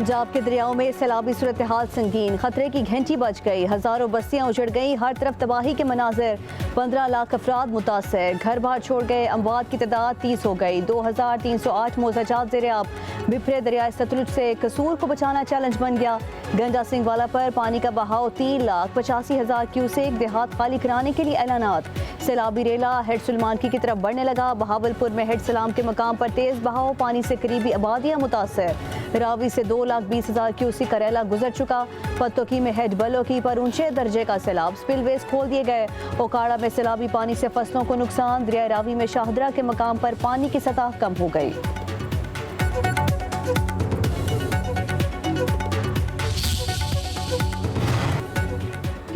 पंजाब के दरियाओं में सैलाबी सूरत हाल संगीन, खतरे की घंटी बज गई, हजारों बस्तियां उजड़ गई, हर तरफ तबाही के मनाजिर, 15 लाख अफराद मुतासर, घर बाहर छोड़ गए, अमवात की तादाद 30 हो गई, 2308 मोजाजात ज़ेर-ए-आब, बिफरे दरियाए सतलुज से कसूर को बचाना चैलेंज बन गया। गंजा सिंह वाला पर पानी का बहाव 3,85,000 क्यूसेक, देहात खाली कराने के लिए ऐलानात। सैलाबी रेला हेड सुलेमानकी की तरफ बढ़ने लगा, बहावलपुर में हेड सलाम के मकाम पर तेज बहाव, पानी से करीबी आबादियां मुतासर। रावी से 2,20,000 क्यूसेक का रेला गुजर चुका। पत्तोकी में हेड बलोकी पर ऊंचे दर्जे का सैलाब, स्पिलवेज खोल दिए गए। ओकाड़ा में सैलाबी पानी से फसलों को नुकसान, दरिया रावी में शाहदरा के मकाम पर पानी की सतह कम हो गई।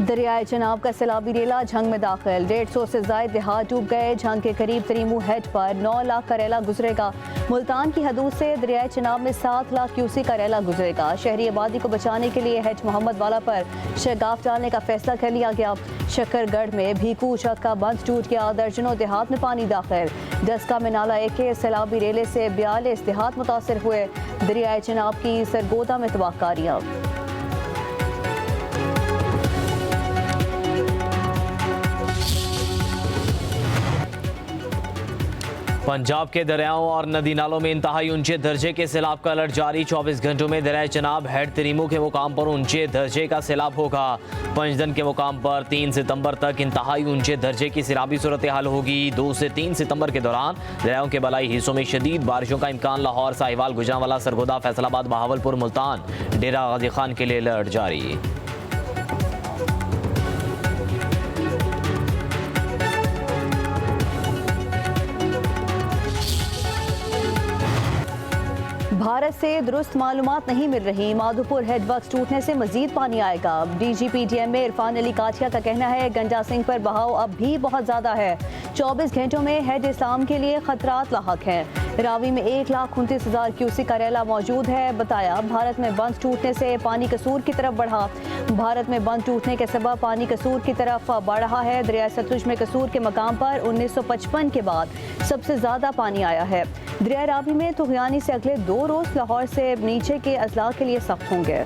दरियाए चनाब का सैलाबी रेला झंग में दाखिल, 150 से ज्यादा देहात डूब गए। झंग के करीब तरीमू हेड पर 9 लाख का रेला गुजरेगा। मुल्तान की हदूद से दरियाए चनाब में 7 लाख क्यूसेक का रेला गुजरेगा। शहरी आबादी को बचाने के लिए हेड मोहम्मद वाला पर शगाफ डालने का फैसला कर लिया गया। शक्करगढ़ में भीकू छत का बंद टूट गया, दर्जनों देहात में पानी दाखिल। डस्का में नाला एके सैलाबी रेले से 42 देहात मुतासर हुए। दरियाए चनाब की सरगोदा में तबाहकारियां। पंजाब के दरियाओं और नदी नालों में इंतहाई ऊंचे दर्जे के सैलाब का अलर्ट जारी। 24 घंटों में दरियाए चनाब हेड तरीमू के मुकाम पर ऊंचे दर्जे का सैलाब होगा। पंजदन के मुकाम पर 3 सितंबर तक इंतहाई ऊंचे दर्जे की सैलाबी सूरत हाल होगी। 2 से 3 सितंबर के दौरान दरियाओं के बलाई हिस्सों में शदीद बारिशों का इम्कान। लाहौर, साहिवाल, गुजरांवाला, सरगोदा, फैसलाबाद, बहावलपुर, मुल्तान, डेरा गाजी खान के लिए अलर्ट जारी। भारत से दुरुस्त मालूमात नहीं मिल रही, माधोपुर हेड वर्क्स टूटने से मजीद पानी आएगा। DGP DMA इरफान अली काठिया का कहना है गंजा सिंह पर बहाव अब भी बहुत ज्यादा है। 24 घंटों में हेड इस्लाम के लिए खतरात लाहक हैं। रावी में 1,29,000 क्यूसेक का रेला मौजूद है। बताया भारत में बंद टूटने से पानी कसूर की तरफ बढ़ा। भारत में बंद टूटने के सबब पानी कसूर की तरफ बढ़ रहा है। दरिया सतलुज में कसूर के मकाम पर 1955 के बाद सबसे ज्यादा पानी आया है। दरिया रावी में तुगयानी से अगले 2 रोज लाहौर से नीचे के अजला के लिए सख्त होंगे।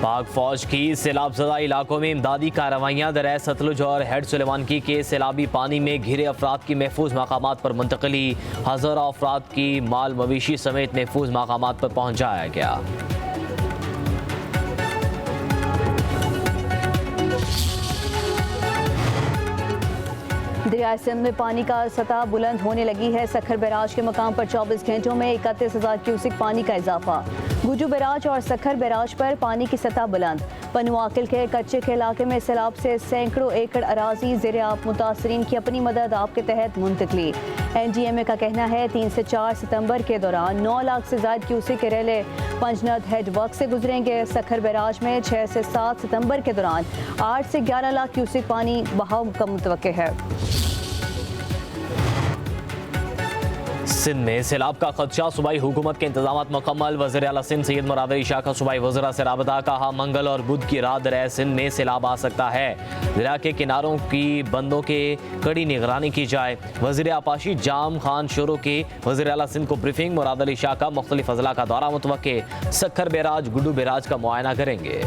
पाक फौज की सैलाबज़दा इलाकों में इमदादी कार्रवाइयाँ। दरिया सतलुज और हेड सुलेमानकी के सैलाबी पानी में घिरे अफराद की महफूज मकामात पर मुंतकली। हज़ारों अफराद की माल मवेशी समेत महफूज मकामात पर पहुँचाया गया। दरिया सिंध में पानी का सतह बुलंद होने लगी है। सखर बैराज के मकाम पर 24 घंटों में 31,000 क्यूसेक पानी का इजाफा। गुजू बैराज और सखर बैराज पर पानी की सतह बुलंद। पनुआकिल के कच्चे के इलाके में सैलाब से सैकड़ों एकड़ अराजी ज़ेर-ए-आब, मुतासरीन की अपनी मदद आपके तहत मुंतकली। NDMA का कहना है 3 से 4 सितंबर के दौरान 9 लाख से ज्यादा क्यूसेक के रेले पंजनद हेड वर्क से गुजरेंगे। सखर बैराज में 6 से 7 सितंबर के दौरान 8 से 11 लाख क्यूसेक पानी बहाव का मुतवक्के है। सिंध में सैलाब का खदशा, सूबाई हुकूमत के इंतजाम मुकम्मल। वज़ीर आला सिंध सैयद मुराद अली शाह का सूबाई वज़रा से राबता। कहा मंगल और बुध की रात दरिया सिंध में सैलाब आ सकता है। दरिया के किनारों की बंदों के कड़ी निगरानी की जाए। वज़ीर आपाशी जाम खान शोरो के वज़ीर आला सिंध को ब्रीफिंग। मुराद अली शाह का मुख्तलिफ अजला का दौरा मुतवक्के। सखर बैराज, गुड्डू बैराज का मुआयना करेंगे।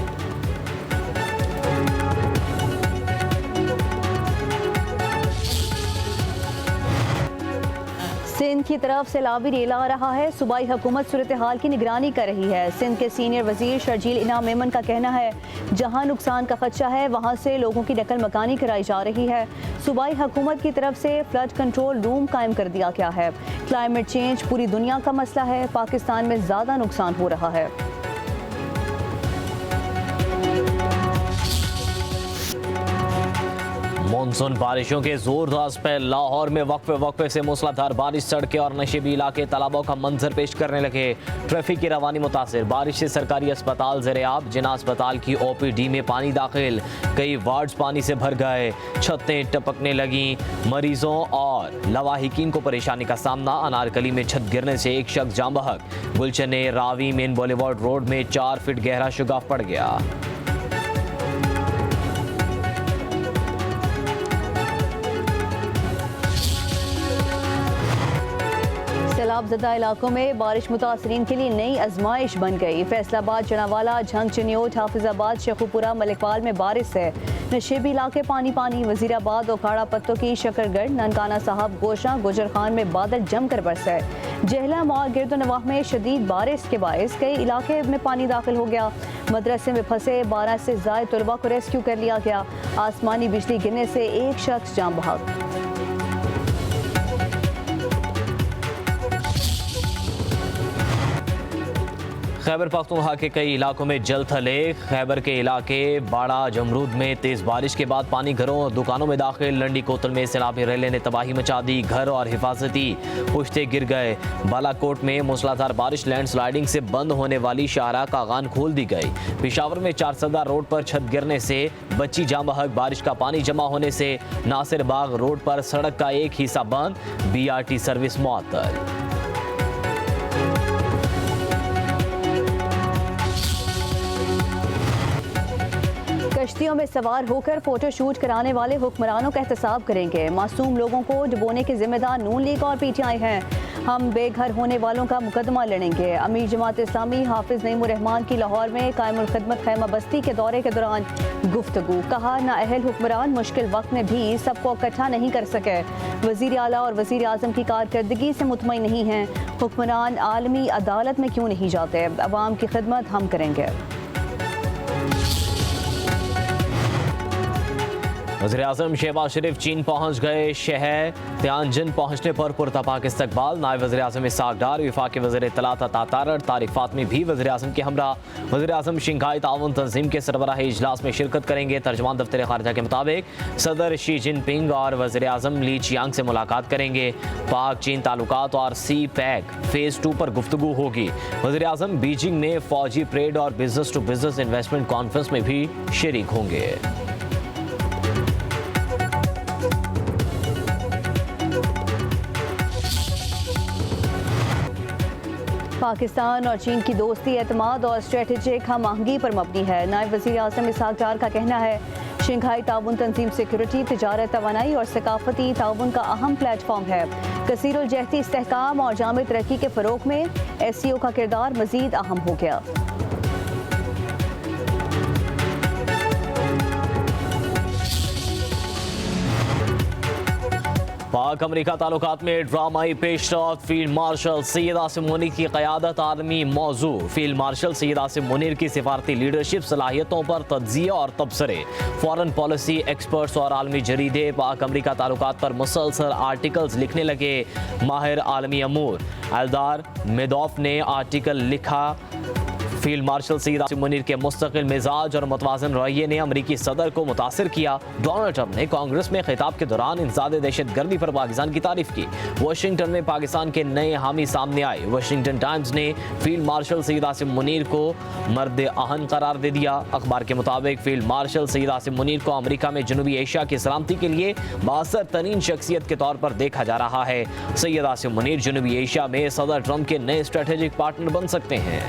सिंध की तरफ सैलाबी रेला आ रहा है। सूबाई हुकूमत सूरत हाल की निगरानी कर रही है। सिंध के सीनियर वजीर शर्जील इनाम मेमन का कहना है जहां नुकसान का खदशा है वहां से लोगों की नकल मकानी कराई जा रही है। सूबाई हुकूमत की तरफ से फ्लड कंट्रोल रूम कायम कर दिया गया है। क्लाइमेट चेंज पूरी दुनिया का मसला है, पाकिस्तान में ज्यादा नुकसान हो रहा है। मानसून बारिशों के जोरदार पर लाहौर में वक्फे से मूसलाधार बारिश, सड़कें और नशेबी इलाके तालाबों का मंजर पेश करने लगे। ट्रैफिक की रवानी मुतासिर। बारिश से सरकारी अस्पताल ज़ेर-ए-आब। जिना अस्पताल की OPD में पानी दाखिल। कई वार्ड्स पानी से भर गए। छतें टपकने लगी। मरीजों और लवाहिकीन को परेशानी का सामना। अनारकली में छत गिरने से एक शख्स जाम बहक। गुलचने रावी मेन बॉलीवुड रोड में 4 फीट गहरा शुगाफ पड़ गया। सैलाब ज़दा इलाकों में बारिश मुतासरीन के लिए नई आजमाइश बन गई। फैसलाबाद, जनावाला, झंग, चिन्योट, हाफिजाबाद, शेखुपुरा, मलिकपाल में बारिश है। नशेबी इलाके पानी पानी। वजीराबाद, ओखाड़ा पत्तों की शकरगढ़, ननकाना साहब, गोशा, गुजर खान में बादल जमकर बरसे। जहलम और गिरदोनवाह में शदीद बारिश के बायस कई इलाके में पानी दाखिल हो गया। मदरसे में फंसे 12 से ज़ायद तलबा को रेस्क्यू कर लिया गया। आसमानी बिजली गिरने से एक शख्स जान बहक। खैबर पख्तूनख्वा के कई इलाकों में जल थले। खैबर के इलाके बाड़ा जमरूद में तेज बारिश के बाद पानी घरों और दुकानों में दाखिल। लंडी कोतल में सैलाबी रेले ने तबाही मचा दी। घर और हिफाजती पुश्ते गिर गए। बालाकोट में मूसलाधार बारिश लैंडस्लाइडिंग से बंद होने वाली शाहराह कागान खोल दी गई। पेशावर में चारसदा रोड पर छत गिरने से बच्ची जाम बहक। बारिश का पानी जमा होने से नासिर बाग रोड पर सड़क का एक हिस्सा बंद। BRT सर्विस मुअत्तल। कश्तियों में सवार होकर फोटो शूट कराने वाले हुक्मरानों का एहतसाब करेंगे। मासूम लोगों को डुबोने के जिम्मेदार नून लीग और PTI हैं। हम बेघर होने वालों का मुकदमा लड़ेंगे। अमीर जमात इस्लामी हाफिज नईमुर रहमान की लाहौर में कायमुल खिदमत खैमा बस्ती के दौरे के दौरान गुफ्तगू। कहा, नाअहल हुक्मरान मुश्किल वक्त में भी सबको इकट्ठा नहीं कर सके। वजीर आला और वजीर आजम की कारकर्दगी से मुतमईन नहीं हैं। हुक्मरान आलमी अदालत में क्यों नहीं जाते? अवाम की खिदमत हम करेंगे। वज़ीर-ए-आज़म शहबाज शरीफ चीन पहुंच गए। शहर तियानजिन पहुंचने पर पुरतपाक इस्तकबाल। नायब वज़ीर-ए-आज़म इस्हाक डार, वफाकी वज़ीर इत्तलात तातारड़ तारिक फातमी भी वज़ीर-ए-आज़म के हमरा। वज़ीर-ए-आज़म शंघाई ताउन तंजीम के सरबराही इजलास में शिरकत करेंगे। तर्जमान दफ्तर खारजा के मुताबिक सदर शी जिनपिंग और वज़ीर-ए-आज़म ली चियांग से मुलाकात करेंगे। पाक चीन ताल्लुकात और CPEC फेज़ 2 पर गुफ्तगू होगी। वज़ीर-ए-आज़म बीजिंग में फौजी परेड और business to business investment conference में भी शरीक होंगे। पाकिस्तान और चीन की दोस्ती एतमाद और स्ट्रेटेजिक हम आहंगी पर मबनी है। नायब वज़ीर आज़म इस्हाक डार का कहना है, शंघाई ताउन तंजीम सिक्योरिटी, तिजारत, तवानाई और सकाफती ताउन का अहम प्लेटफॉर्म है। कसीरुल जहती इस्तेहकाम और जामे तरक्की के फ़रोग में SCO का किरदार मज़ीद अहम हो गया। पाक अमरीका ताल्लुकात में ड्रामाई पेशरफ। फील्ड मार्शल सैयद आसिम मुनीर की क़यादत आलमी मौजू। फील्ड मार्शल सैयद आसिम मुनीर की सिफारती लीडरशिप सलाहियतों पर तज्ज़िया और तबसरे। फॉरेन पॉलिसी एक्सपर्ट्स और आलमी जरीदे पाक अमरीका ताल्लुकात पर मुसलसल आर्टिकल्स लिखने लगे। माहिर आलमी अमूर एल्दार मेदोफ ने आर्टिकल लिखा, फील्ड मार्शल सैयद आसिम मुनीर के मुस्तकिल मिजाज और मुतवाज़िन रवैये ने अमरीकी सदर को मुतासिर किया। डोनाल्ड ट्रंप ने कांग्रेस में खिताब के दौरान इंसदाद दहशत गर्दी पर पाकिस्तान की तारीफ की। वाशिंगटन में पाकिस्तान के नए हामी सामने आए। वाशिंगटन टाइम्स ने फील्ड मार्शल सैयद आसिम मुनीर को मर्द आहन करार दे दिया। अखबार के मुताबिक फील्ड मार्शल सैयद आसिम मुनीर को अमरीका में जनूबी एशिया की सलामती के लिए बासर तरीन शख्सियत के तौर पर देखा जा रहा है। सैयद आसिम मुनीर जनूबी एशिया में सदर ट्रंप के नए स्ट्रेटेजिक पार्टनर बन सकते हैं।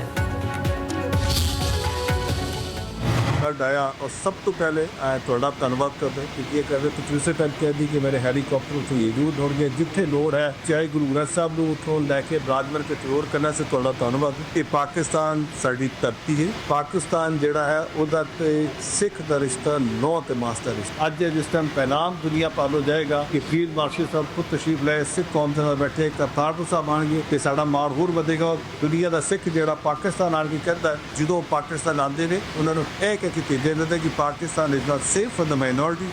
आया और सब तो पहले थोड़ा धन्यवाद करते कि ये कहते तो दूसरे टाइम कह दी कि मेरे हैलीकॉप्टर तो ये जरूर दौड़ गए जिथे लोड़ है, चाहे गुरु ग्रंथ साहब ਨੂੰ ਉਥੋਂ ਲੈ ਕੇ ਬਰਾਦਮਰ ਕੇ ਜ਼ੋਰ ਕਰਨਾ ਸੇ ਤੁਹਾਡਾ ਧੰਨਵਾਦ। ਇਹ ਪਾਕਿਸਤਾਨ ਸਾਡੀ ਧਰਤੀ ਹੈ। ਪਾਕਿਸਤਾਨ ਜਿਹੜਾ ਹੈ ਉਹਦਾ ਤੇ ਸਿੱਖ ਦਾ ਰਿਸ਼ਤਾ ਨੌ ਤੇ ਮਾਸ ਦਾ ਰਿਸ਼ਤਾ। ਅੱਜ ਜਿਸ ਟਾਈਮ ਪੈਨਾਮ ਦੁਨੀਆ ਪਾਲੋ ਜਾਏਗਾ ਕਿ ਫੀਲਡ ਮਾਰਸ਼ਲ ਸਾਹਿਬ ਖੁਦ ਤਸ਼ਰੀਫ ਲੈ ਸਿੱਖ ਕੌਮ ਦੇ ਨਾਲ ਬੈਠੇ ਕਰਤਾਰਪੁਰ ਸਾਹਿਬ ਆਣਗੇ ਤੇ ਸਾਡਾ ਮਾਣ ਹੋਰ ਵਧੇਗਾ। ਦੁਨੀਆ ਦਾ ਸਿੱਖ ਜਿਹੜਾ ਪਾਕਿਸਤਾਨ ਆਣ ਕੇ ਕਹਿੰਦਾ ਜਦੋਂ ਪਾਕਿਸਤਾਨ ਆਉਂਦੇ ਨੇ ਉਹਨਾਂ ਨੂੰ ਇਹ कि Pakistan is not safe for the minority.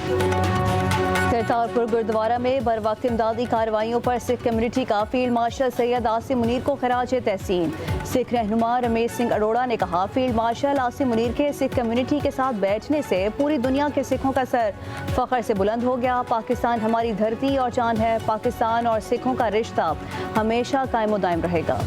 Kartarpur gurdwara में बर वक्त इमदादी कार्रवाइयों पर सिख कम्युनिटी का फील्ड मार्शल सैयद आसिम मुनीर को खराज तहसीन। सिख रहनुमा रमेश सिंह अरोड़ा ने कहा, फील्ड मार्शल आसिम मुनीर के सिख कम्युनिटी के साथ बैठने से पूरी दुनिया के सिखों का सर फख्र से बुलंद हो गया। पाकिस्तान हमारी धरती और जान है। पाकिस्तान और सिखों का रिश्ता हमेशा कायम दायम रहेगा।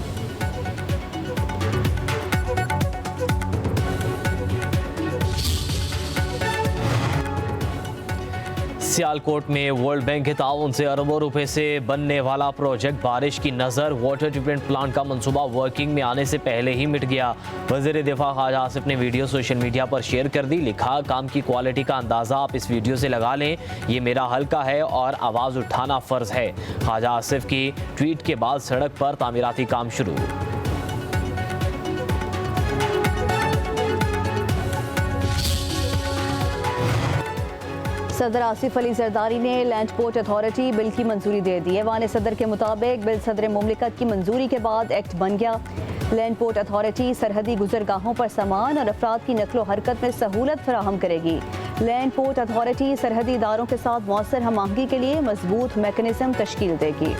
सियालकोट में वर्ल्ड बैंक के ताउन से अरबों रुपए से बनने वाला प्रोजेक्ट बारिश की नज़र वाटर ट्रीटमेंट प्लांट का मंसूबा वर्किंग में आने से पहले ही मिट गया। वज़ीर दिफा ख्वाजा आसिफ ने वीडियो सोशल मीडिया पर शेयर कर दी। लिखा, काम की क्वालिटी का अंदाज़ा आप इस वीडियो से लगा लें, ये मेरा हल्का है और आवाज़ उठाना फ़र्ज़ है। ख्वाजा आसिफ की ट्वीट के बाद सड़क पर तामीराती काम शुरू। सदर आसिफ अली जरदारी ने लैंड पोर्ट अथॉरिटी बिल की मंजूरी दे दी है। ऐवान सदर के मुताबिक बिल सदर मुमलिकत की मंजूरी के बाद एक्ट बन गया। लैंड पोर्ट अथॉरिटी सरहदी गुजरगाहों पर सामान और अफराद की नकलो हरकत में सहूलत फराहम करेगी। लैंड पोर्ट अथॉरिटी सरहदी इदारों के साथ मौसर हम आहंगी के लिए मजबूत मैकेनिज्म तश्कील देगी।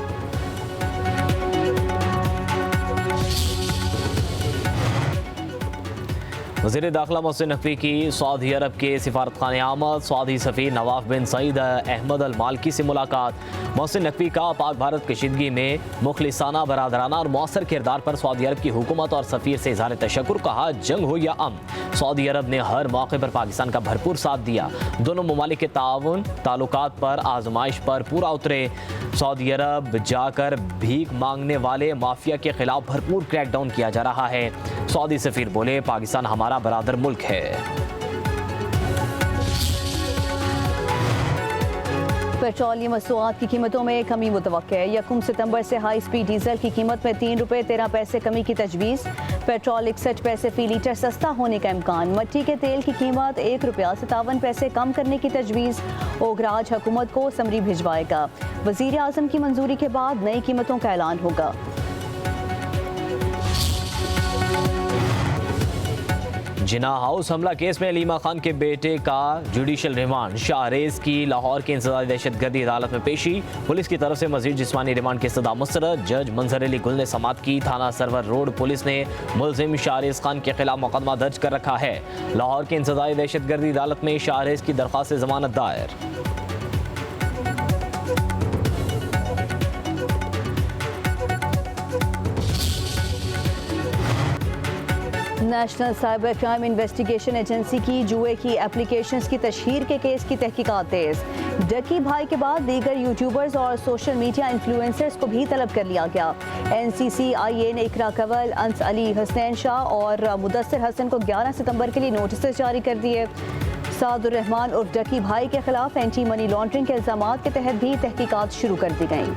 वज़ीर दाखिला मोहसिन नकवी की सऊदी अरब के सिफारतखाने आमद। सऊदी सफ़ीर नवाफ बिन सईद अहमद अल मालकी से मुलाकात। मोहसिन नकवी का पाक भारत कशीदगी में मुखलिसाना, बरादराना और मौसर किरदार पर सऊदी अरब की हुकूमत और सफ़ीर से इज़हार तशक्कुर। कहा, जंग हो या अमन, सऊदी अरब ने हर मौके पर पाकिस्तान का भरपूर साथ दिया। दोनों ममालिक के ताउन ताल्लुकात पर आजमाइश पर पूरा उतरे। सऊदी अरब जाकर भीख मांगने वाले माफिया के खिलाफ भरपूर क्रैकडाउन किया जा रहा है। सऊदी सफ़ीर बोले, पाकिस्तान हमारा बरादर मुल्क है। पेट्रोलियम मसनूआत की कीमतों में कमी मुतवक्के है। 1 सितंबर से हाई स्पीड डीजल की कीमत में 3 रुपये 13 पैसे कमी की तजवीज़। पेट्रोल 61 पैसे फी लीटर सस्ता होने का इम्कान। मट्टी के तेल की कीमत 1 रुपया 57 पैसे कम करने की तजवीज़। ओगराज हुकूमत को समरी भिजवाएगा। वज़ीर आज़म की मंजूरी के बाद नई कीमतों का ऐलान होगा। जिना हाउस हमला केस में अलीमा खान के बेटे का जुडिशल रिमांड। शाहरेज की लाहौर के इंसदादी दहशतगर्दी अदालत में पेशी। पुलिस की तरफ से मजीद जिस्मानी रिमांड की इस्तदा मुस्तरद। जज मंजर अली गुल ने समाअत की। थाना सरवर रोड पुलिस ने मुलजिम शाहरेज खान के खिलाफ मुकदमा दर्ज कर रखा है। लाहौर के इंसदादी दहशतगर्दी अदालत में शाहरेज की दरख्वास्त जमानत दायर। National cyber crime investigation agency की जुए की एप्लीकेशंस की तशहीर के केस की तहकीकात तेज। डकी भाई के बाद दीगर यूट्यूबर्स और सोशल मीडिया इन्फ्लुएंसर्स को भी तलब कर लिया गया। NCCIA ने इकरा कंवल, अंस अली, हसनैन शाह और मुदस्सिर हसन को 11 सितंबर के लिए नोटिस जारी कर दिए। सादुर रहमान उर्फ डकी भाई के खिलाफ एंटी मनी लॉन्ड्रिंग के इल्जामात के तहत भी तहकीकात शुरू कर दी गई।